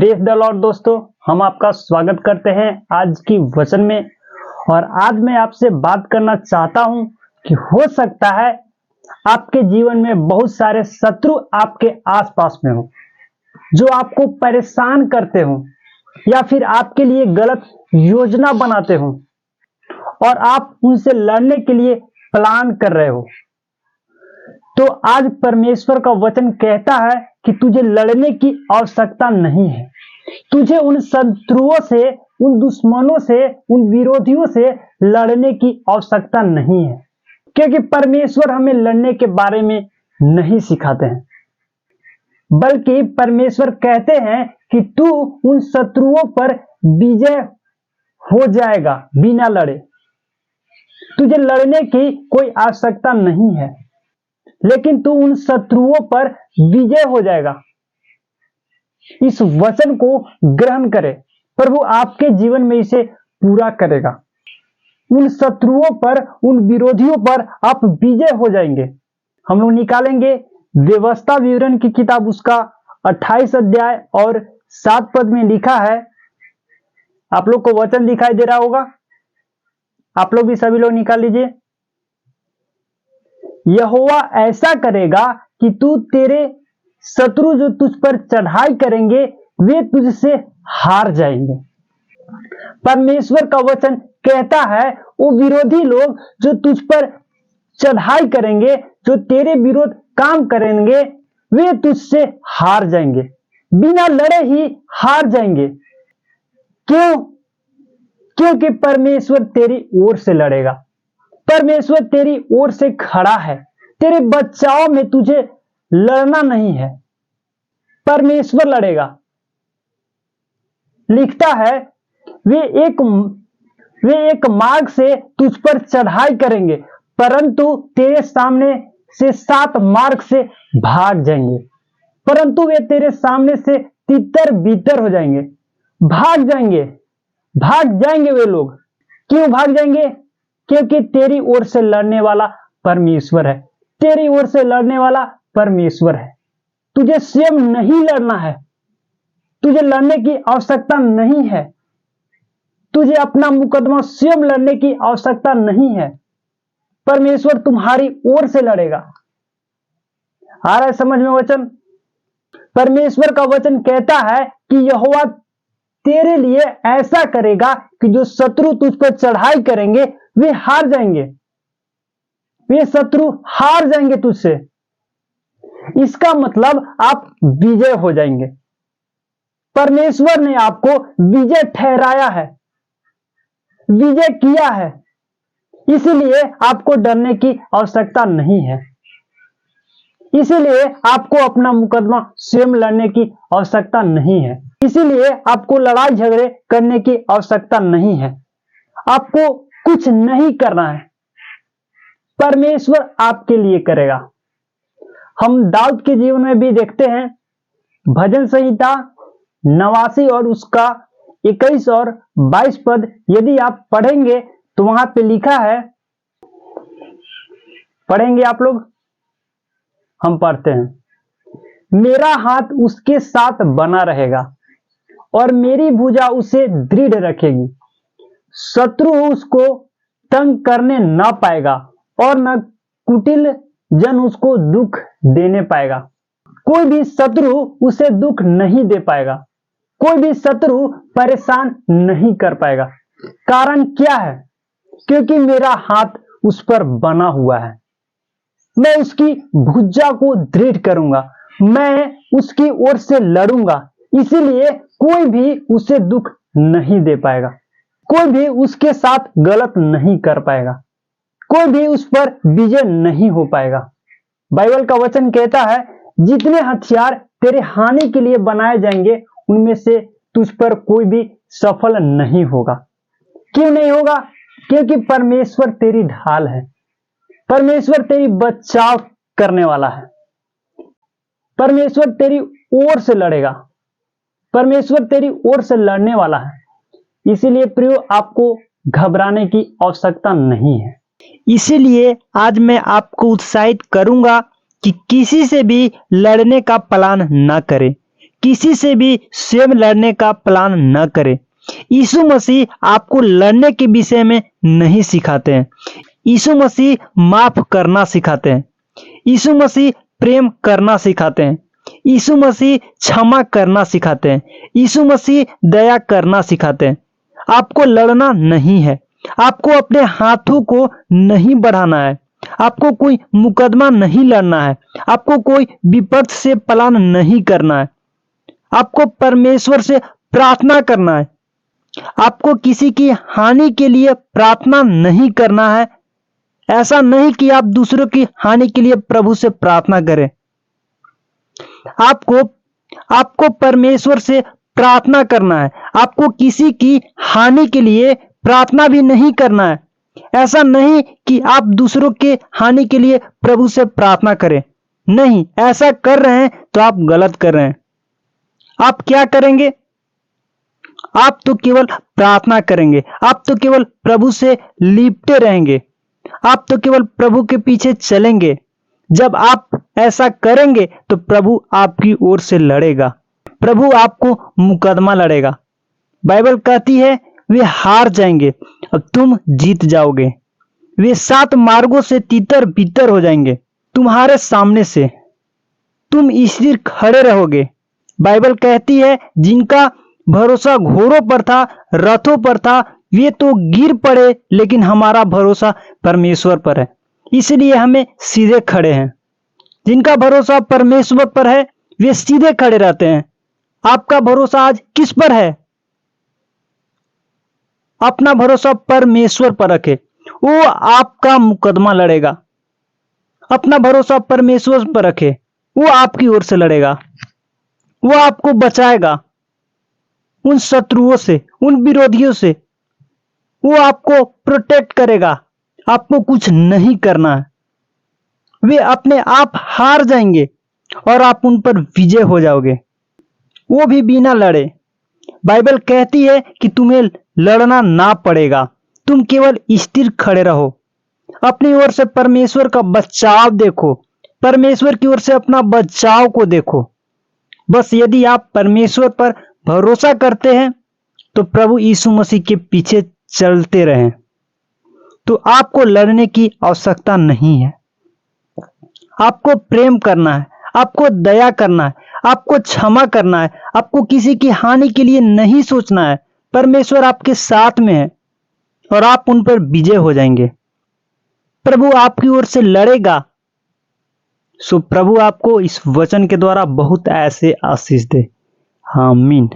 Praise the Lord दोस्तों, हम आपका स्वागत करते हैं आज की वचन में। और आज मैं आपसे बात करना चाहता हूं कि हो सकता है आपके जीवन में बहुत सारे शत्रु आपके आसपास में हो, जो आपको परेशान करते हो या फिर आपके लिए गलत योजना बनाते हो और आप उनसे लड़ने के लिए प्लान कर रहे हो। तो आज परमेश्वर का वचन कहता है कि तुझे लड़ने की आवश्यकता नहीं है। तुझे उन शत्रुओं से, उन दुश्मनों से, उन विरोधियों से लड़ने की आवश्यकता नहीं है, क्योंकि परमेश्वर हमें लड़ने के बारे में नहीं सिखाते हैं, बल्कि परमेश्वर कहते हैं कि तू उन शत्रुओं पर विजय हो जाएगा बिना लड़े। तुझे लड़ने की कोई आवश्यकता नहीं है, लेकिन तू उन शत्रुओं पर विजय हो जाएगा। इस वचन को ग्रहण करें, प्रभु आपके जीवन में इसे पूरा करेगा। उन शत्रुओं पर, उन विरोधियों पर आप विजय हो जाएंगे। हम लोग निकालेंगे व्यवस्था विवरण की किताब, उसका 28 अध्याय और 7 पद में लिखा है। आप लोग को वचन दिखाई दे रहा होगा, आप लोग भी सभी लोग निकाल लीजिए। यहोवा ऐसा करेगा कि तू तेरे शत्रु जो तुझ पर चढ़ाई करेंगे वे तुझसे हार जाएंगे। परमेश्वर का वचन कहता है वो विरोधी लोग जो तुझ पर चढ़ाई करेंगे, जो तेरे विरोध काम करेंगे, वे तुझसे हार जाएंगे, बिना लड़े ही हार जाएंगे। क्यों? क्योंकि परमेश्वर तेरी ओर से लड़ेगा। परमेश्वर तेरी ओर से खड़ा है। तेरे बचाव में तुझे लड़ना नहीं है, परमेश्वर लड़ेगा। लिखता है वे एक मार्ग से तुझ पर चढ़ाई करेंगे, परंतु तेरे सामने से 7 मार्ग से भाग जाएंगे। परंतु वे तेरे सामने से तितर बितर हो जाएंगे, भाग जाएंगे वे लोग। क्यों भाग जाएंगे? क्योंकि तेरी ओर से लड़ने वाला परमेश्वर है। तेरी ओर से लड़ने वाला परमेश्वर है। तुझे स्वयं नहीं लड़ना है, तुझे लड़ने की आवश्यकता नहीं है। तुझे अपना मुकदमा स्वयं लड़ने की आवश्यकता नहीं है। परमेश्वर तुम्हारी ओर से लड़ेगा। आ रहा है समझ में वचन? परमेश्वर का वचन कहता है कि यहोवा तेरे लिए ऐसा करेगा कि जो शत्रु तुझ पर चढ़ाई करेंगे वे हार जाएंगे। वे शत्रु हार जाएंगे तुझसे। इसका मतलब आप विजय हो जाएंगे। परमेश्वर ने आपको विजय ठहराया है, विजय किया है, इसीलिए आपको डरने की आवश्यकता नहीं है। इसीलिए आपको अपना मुकदमा स्वयं लड़ने की आवश्यकता नहीं है। इसीलिए आपको लड़ाई झगड़े करने की आवश्यकता नहीं है। आपको कुछ नहीं करना है, परमेश्वर आपके लिए करेगा। हम दाऊद के जीवन में भी देखते हैं, भजन संहिता 89 और उसका 21 और 22 पद यदि आप पढ़ेंगे तो वहां पे लिखा है, पढ़ेंगे आप लोग? हम पढ़ते हैं, मेरा हाथ उसके साथ बना रहेगा और मेरी भुजा उसे दृढ़ रखेगी। शत्रु उसको तंग करने ना पाएगा और न कुटिल जन उसको दुख देने पाएगा। कोई भी शत्रु उसे दुख नहीं दे पाएगा, कोई भी शत्रु परेशान नहीं कर पाएगा। कारण क्या है? क्योंकि मेरा हाथ उस पर बना हुआ है। मैं उसकी भुजा को दृढ़ करूंगा, मैं उसकी ओर से लड़ूंगा, इसीलिए कोई भी उसे दुख नहीं दे पाएगा, कोई भी उसके साथ गलत नहीं कर पाएगा, कोई भी उस पर विजय नहीं हो पाएगा। बाइबल का वचन कहता है जितने हथियार तेरे हानि के लिए बनाए जाएंगे उनमें से तुझ पर कोई भी सफल नहीं होगा। क्यों नहीं होगा? क्योंकि परमेश्वर तेरी ढाल है, परमेश्वर तेरी बचाव करने वाला है, परमेश्वर तेरी ओर से लड़ेगा, परमेश्वर तेरी ओर से लड़ने वाला है। इसीलिए प्रियो, आपको घबराने की आवश्यकता नहीं है। इसीलिए आज मैं आपको उत्साहित करूंगा कि किसी से भी लड़ने का प्लान ना करें, किसी से भी स्वयं लड़ने का प्लान न करें। यीशु मसीह आपको लड़ने के विषय में नहीं सिखाते हैं। यीशु मसीह माफ करना सिखाते हैं। यीशु मसीह प्रेम करना सिखाते हैं। यीशु मसीह क्षमा करना सिखाते हैं। यीशु मसीह दया करना सिखाते हैं। आपको लड़ना नहीं है। आपको अपने हाथों को नहीं बढ़ाना है। आपको कोई मुकदमा नहीं लड़ना है। आपको कोई विपक्ष से प्लान नहीं करना है। आपको परमेश्वर से प्रार्थना करना है। आपको किसी की हानि के लिए प्रार्थना नहीं करना है। ऐसा नहीं कि आप दूसरों की हानि के लिए प्रभु से प्रार्थना करें। आपको परमेश्वर से प्रार्थना करना है। आपको किसी की हानि के लिए प्रार्थना भी नहीं करना है। ऐसा नहीं कि आप दूसरों के हानि के लिए प्रभु से प्रार्थना करें। नहीं, ऐसा कर रहे हैं तो आप गलत कर रहे हैं। आप क्या करेंगे? आप तो केवल प्रार्थना करेंगे। आप तो केवल प्रभु से लिपटे रहेंगे। आप तो केवल प्रभु के पीछे चलेंगे। जब आप ऐसा करेंगे तो प्रभु आपकी ओर से लड़ेगा। प्रभु आपको मुकदमा लड़ेगा। बाइबल कहती है वे हार जाएंगे और तुम जीत जाओगे। वे 7 मार्गों से तितर बितर हो जाएंगे तुम्हारे सामने से। तुम स्थिर खड़े रहोगे। बाइबल कहती है जिनका भरोसा घोड़ों पर था, रथों पर था, वे तो गिर पड़े, लेकिन हमारा भरोसा परमेश्वर पर है, इसलिए हमें सीधे खड़े हैं। जिनका भरोसा परमेश्वर पर है वे सीधे खड़े रहते हैं। आपका भरोसा आज किस पर है? अपना भरोसा परमेश्वर पर रखें। वो आपका मुकदमा लड़ेगा। अपना भरोसा परमेश्वर पर रखें। वो आपकी ओर से लड़ेगा। वो आपको बचाएगा उन शत्रुओं से, उन विरोधियों से। वो आपको प्रोटेक्ट करेगा। आपको कुछ नहीं करना है। वे अपने आप हार जाएंगे और आप उन पर विजय हो जाओगे, वो भी बिना लड़े। बाइबल कहती है कि तुम्हें लड़ना ना पड़ेगा। तुम केवल स्थिर खड़े रहो। अपनी ओर से परमेश्वर का बचाव देखो। परमेश्वर की ओर से अपना बचाव को देखो। बस यदि आप परमेश्वर पर भरोसा करते हैं तो प्रभु यीशु मसीह के पीछे चलते रहें, तो आपको लड़ने की आवश्यकता नहीं है। आपको प्रेम करना है। आपको दया करना है। आपको क्षमा करना है। आपको किसी की हानि के लिए नहीं सोचना है। परमेश्वर आपके साथ में है और आप उन पर विजय हो जाएंगे। प्रभु आपकी ओर से लड़ेगा। सो प्रभु आपको इस वचन के द्वारा बहुत ऐसे आशीष दे। आमीन।